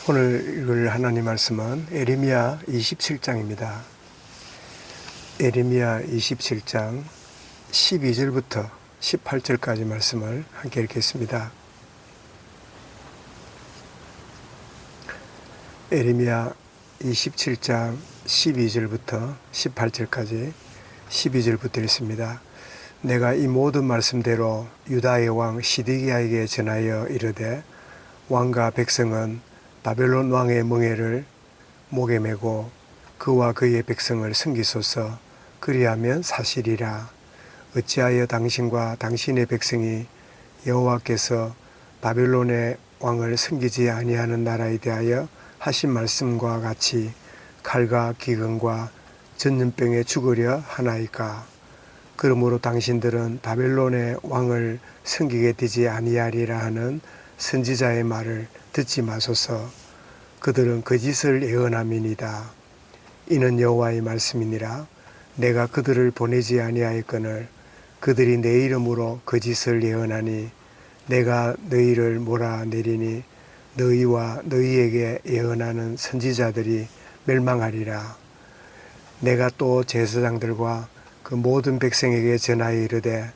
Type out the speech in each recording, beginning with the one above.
오늘 읽을 하나님 말씀은 에레미야 27장입니다. 에레미야 27장 12절부터 18절까지 말씀을 함께 읽겠습니다. 에레미야 27장 12절부터 18절까지 12절부터 읽습니다. 내가 이 모든 말씀대로 유다의 왕 시드기야에게 전하여 이르되 왕과 백성은 바벨론 왕의 멍에를 목에 메고 그와 그의 백성을 섬기소서. 그리하면 사실이라. 어찌하여 당신과 당신의 백성이 여호와께서 바벨론의 왕을 섬기지 아니하는 나라에 대하여 하신 말씀과 같이 칼과 기근과 전염병에 죽으려 하나이까. 그러므로 당신들은 바벨론의 왕을 섬기게 되지 아니하리라 하는 선지자의 말을 듣지 마소서. 그들은 거짓을 예언함이니이다. 이는 여호와의 말씀이니라. 내가 그들을 보내지 아니하였거늘 그들이 내 이름으로 거짓을 예언하니 내가 너희를 몰아내리니 너희와 너희에게 예언하는 선지자들이 멸망하리라. 내가 또 제사장들과 그 모든 백성에게 전하여 이르되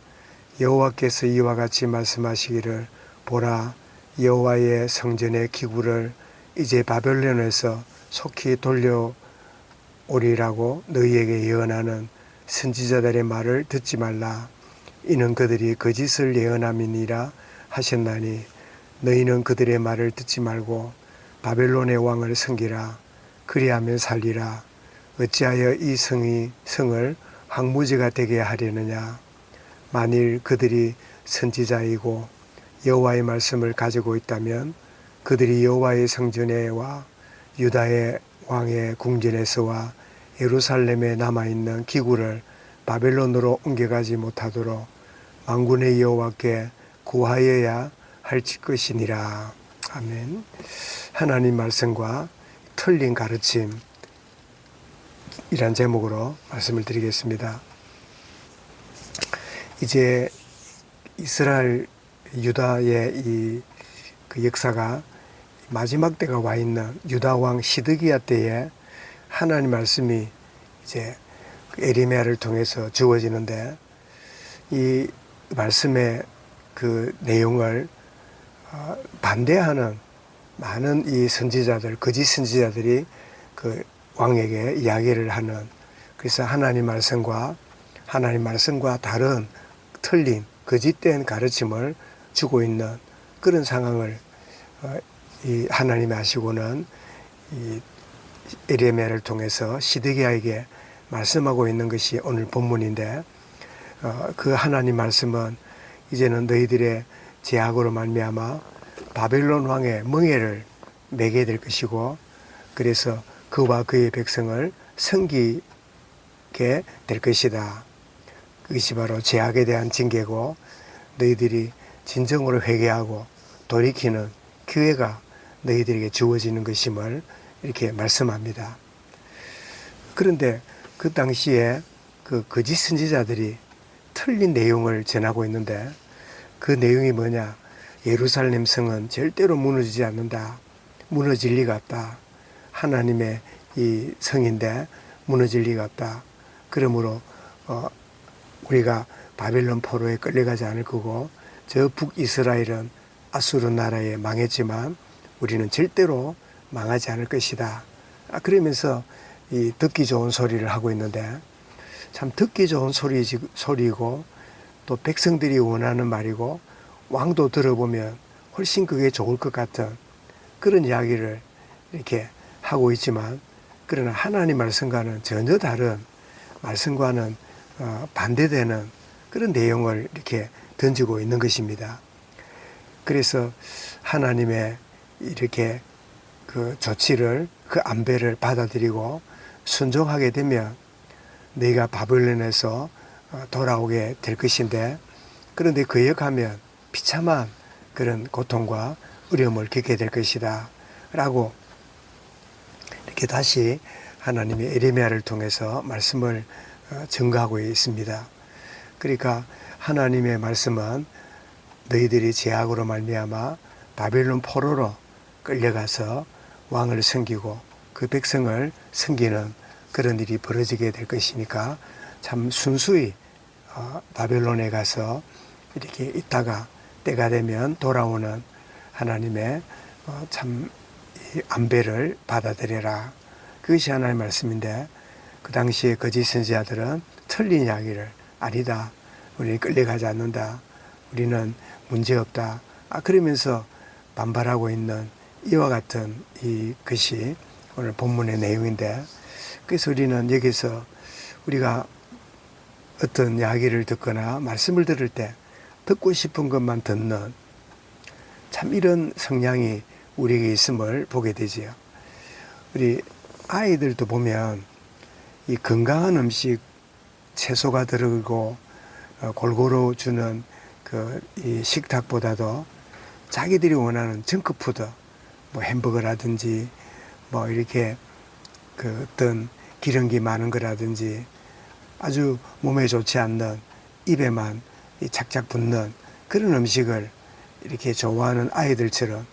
여호와께서 이와 같이 말씀하시기를 보라, 여호와의 성전의 기구를 이제 바벨론에서 속히 돌려오리라고 너희에게 예언하는 선지자들의 말을 듣지 말라. 이는 그들이 거짓을 예언함이니라 하셨나니 너희는 그들의 말을 듣지 말고 바벨론의 왕을 섬기라. 그리하면 살리라. 어찌하여 이 성을 황무지가 되게 하려느냐. 만일 그들이 선지자이고 여호와의 말씀을 가지고 있다면 그들이 여호와의 성전에와 유다의 왕의 궁전에서와 예루살렘에 남아있는 기구를 바벨론으로 옮겨가지 못하도록 만군의 여호와께 구하여야 할 것이니라. 아멘. 하나님 말씀과 틀린 가르침, 이란 제목으로 말씀을 드리겠습니다. 이제 이스라엘 유다의 그 역사가 마지막 때가 와 있는 유다 왕 시드기야 때에 하나님 말씀이 이제 에레미야를 통해서 주어지는데, 이 말씀의 그 내용을 반대하는 많은 이 선지자들, 거짓 선지자들이 그 왕에게 이야기를 하는, 그래서 하나님 말씀과 다른 틀린 거짓된 가르침을 주고 있는 그런 상황을 이 하나님이 하시고는 이 에레미야를 통해서 시드기야에게 말씀하고 있는 것이 오늘 본문인데, 그 하나님 말씀은 이제는 너희들의 죄악으로 말미암아 바벨론 왕의 멍에를 매게 될 것이고, 그래서 그와 그의 백성을 섬기게 될 것이다. 그것이 바로 죄악에 대한 징계고 너희들이 진정으로 회개하고 돌이키는 기회가 너희들에게 주어지는 것임을 이렇게 말씀합니다. 그런데 그 당시에 그 거짓 선지자들이 틀린 내용을 전하고 있는데, 그 내용이 뭐냐. 예루살렘 성은 절대로 무너지지 않는다. 무너질 리가 없다. 하나님의 이 성인데 무너질 리가 없다. 그러므로 우리가 바벨론 포로에 끌려가지 않을 거고, 저 북이스라엘은 아수르 나라에 망했지만 우리는 절대로 망하지 않을 것이다. 그러면서 이 듣기 좋은 소리를 하고 있는데, 참 듣기 좋은 소리이고 또 백성들이 원하는 말이고 왕도 들어보면 훨씬 그게 좋을 것 같은 그런 이야기를 이렇게 하고 있지만, 그러나 하나님 말씀과는 전혀 다른, 말씀과는 반대되는 그런 내용을 이렇게 던지고 있는 것입니다. 그래서 하나님의 이렇게 그 조치를, 그 안배를 받아들이고 순종하게 되면 너희가 바벨론에서 돌아오게 될 것인데, 그런데 거역하면 비참한 그런 고통과 어려움을 겪게 될 것이다 라고 이렇게 다시 하나님이 에레미야를 통해서 말씀을 증거하고 있습니다. 그러니까 하나님의 말씀은 너희들이 죄악으로 말미암아 바벨론 포로로 끌려가서 왕을 섬기고 그 백성을 섬기는 그런 일이 벌어지게 될 것이니까 참 순수히 바벨론에 가서 이렇게 있다가 때가 되면 돌아오는 하나님의 참 안배를 받아들여라. 그것이 하나님의 말씀인데 그 당시에 거짓 선지자들은 틀린 이야기를 아니다. 우리는 끌려가지 않는다. 우리는 문제없다. 그러면서 반발하고 있는 이와 같은 것이 오늘 본문의 내용인데 그래서 우리는 여기서 우리가 어떤 이야기를 듣거나 말씀을 들을 때 듣고 싶은 것만 듣는 참 이런 성향이 우리에게 있음을 보게 되지요. 우리 아이들도 보면 이 건강한 음식 채소가 들어가고 골고루 주는 이 식탁보다도 자기들이 원하는 정크푸드 뭐 햄버거라든지 뭐 이렇게 어떤 기름기 많은 거라든지 아주 몸에 좋지 않는 입에만 착착 붙는 그런 음식을 이렇게 좋아하는 아이들처럼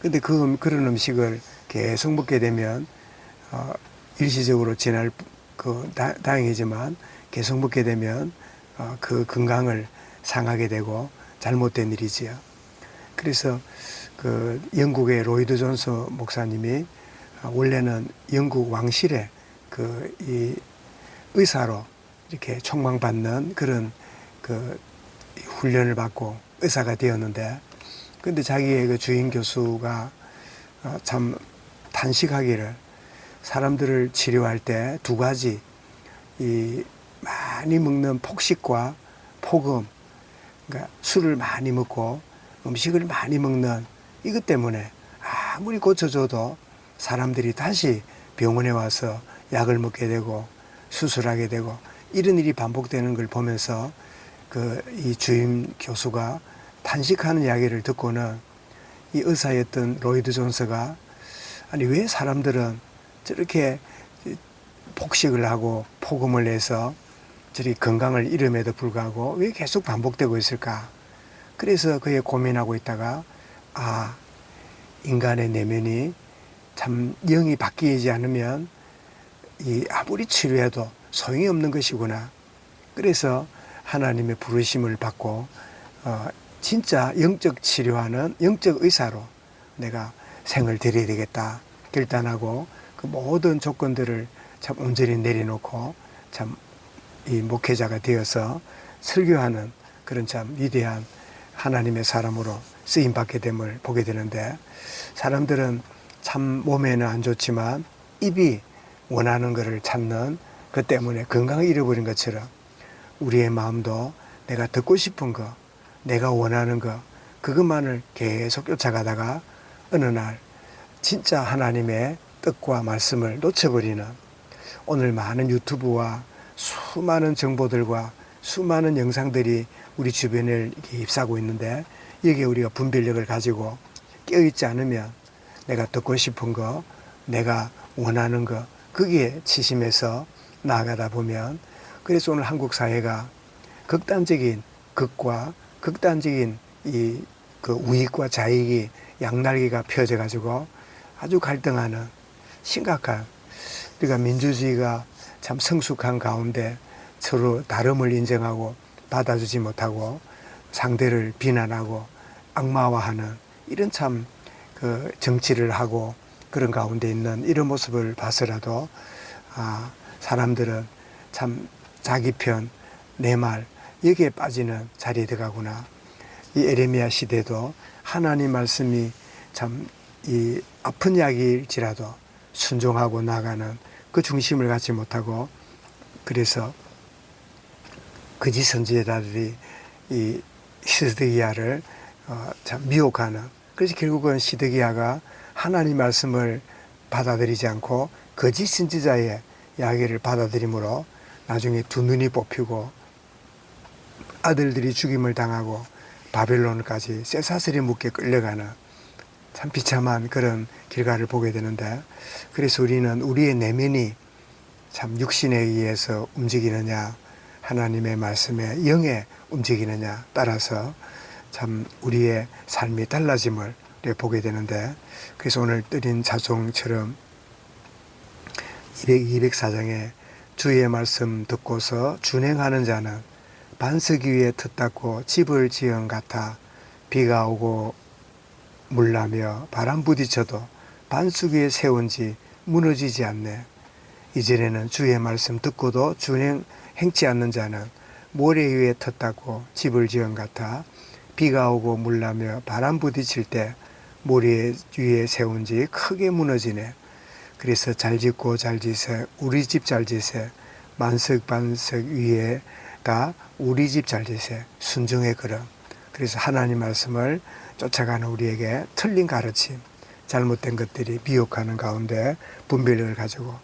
근데 그런 음식을 계속 먹게 되면 일시적으로 지날 다행이지만 계속 먹게 되면 그 건강을 상하게 되고 잘못된 일이지요. 그래서 영국의 로이드 존스 목사님이 원래는 영국 왕실의 이 의사로 이렇게 촉망받는 그런 훈련을 받고 의사가 되었는데 근데 자기의 그 주임 교수가 참 탄식하기를 사람들을 치료할 때 두 가지 이 많이 먹는 폭식과 폭음 그러니까 술을 많이 먹고 음식을 많이 먹는 이것 때문에 아무리 고쳐줘도 사람들이 다시 병원에 와서 약을 먹게 되고 수술하게 되고 이런 일이 반복되는 걸 보면서 이 주임 교수가 탄식하는 이야기를 듣고는 이 의사였던 로이드 존스가 아니 왜 사람들은 저렇게 폭식을 하고 폭음을 해서 저리 건강을 잃음에도 불구하고 왜 계속 반복되고 있을까? 그래서 그에 고민하고 있다가 인간의 내면이 참 영이 바뀌지 않으면 아무리 치료해도 소용이 없는 것이구나. 그래서 하나님의 부르심을 받고 진짜 영적 치료하는 영적 의사로 내가 생을 들여야 되겠다 결단하고 그 모든 조건들을 참 온전히 내려놓고 참 이 목회자가 되어서 설교하는 그런 참 위대한 하나님의 사람으로 쓰임받게 됨을 보게 되는데 사람들은 참 몸에는 안 좋지만 입이 원하는 것을 찾는 그 때문에 건강을 잃어버린 것처럼 우리의 마음도 내가 듣고 싶은 거 내가 원하는 거 그것만을 계속 쫓아가다가 어느 날 진짜 하나님의 뜻과 말씀을 놓쳐버리는 오늘 많은 유튜브와 수많은 정보들과 수많은 영상들이 우리 주변을 휩싸고 있는데 여기에 우리가 분별력을 가지고 깨어있지 않으면 내가 듣고 싶은 거 내가 원하는 거 거기에 치심해서 나아가다 보면 그래서 오늘 한국 사회가 극단적인 극과 극단적인 우익과 좌익이 양날개가 펴져 가지고 아주 갈등하는 심각한 우리가 민주주의가 참 성숙한 가운데 서로 다름을 인정하고 받아주지 못하고 상대를 비난하고 악마화하는 이런 참 정치를 하고 그런 가운데 있는 이런 모습을 봐서라도 사람들은 참 자기 편, 내 말 여기에 빠지는 자리에 들어가구나. 이 에레미야 시대도 하나님 말씀이 참 이 아픈 이야기일지라도 순종하고 나가는 그 중심을 갖지 못하고 그래서 거짓 선지자들이 이 시드기야를 참 미혹하는 그래서 결국은 시드기야가 하나님 말씀을 받아들이지 않고 거짓 선지자의 이야기를 받아들임으로 나중에 두 눈이 뽑히고 아들들이 죽임을 당하고 바벨론까지 쇠사슬에 묶여 끌려가는 참 비참한 그런 결과를 보게 되는데 그래서 우리는 우리의 내면이 참 육신에 의해서 움직이느냐 하나님의 말씀에 영에 움직이느냐 따라서 참 우리의 삶이 달라짐을 보게 되는데, 그래서 오늘 드린 자송처럼 204장에 주의 말씀 듣고서 준행하는 자는 반석 위에 터 닦고 집을 지은 같아 비가 오고 물나며 바람 부딪혀도 반석 위에 세운지 무너지지 않네. 이전에는 주의 말씀 듣고도 행치 않는 자는 모래 위에 터 닦고 집을 지은 같아 비가 오고 물나며 바람 부딪힐 때 모래 위에 세운지 크게 무너지네. 그래서 잘 짓고 잘 지세 우리 집 잘 지세 반석 위에가 우리 집 잘 지세 순종의 걸음. 그래서 하나님 말씀을 쫓아가는 우리에게 틀린 가르침, 잘못된 것들이 미혹하는 가운데 분별력을 가지고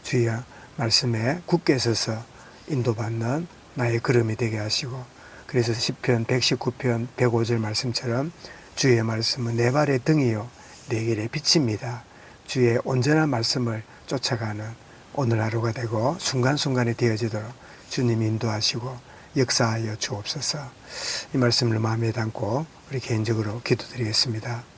주의 말씀에 굳게 서서 인도받는 나의 걸음이 되게 하시고, 그래서 시편 119편 105절 말씀처럼 주의 말씀은 내 발의 등이요 내 길의 빛입니다. 주의 온전한 말씀을 쫓아가는 오늘 하루가 되고 순간순간에 되어지도록 주님이 인도하시고 역사하여 주옵소서. 이 말씀을 마음에 담고 우리 개인적으로 기도드리겠습니다.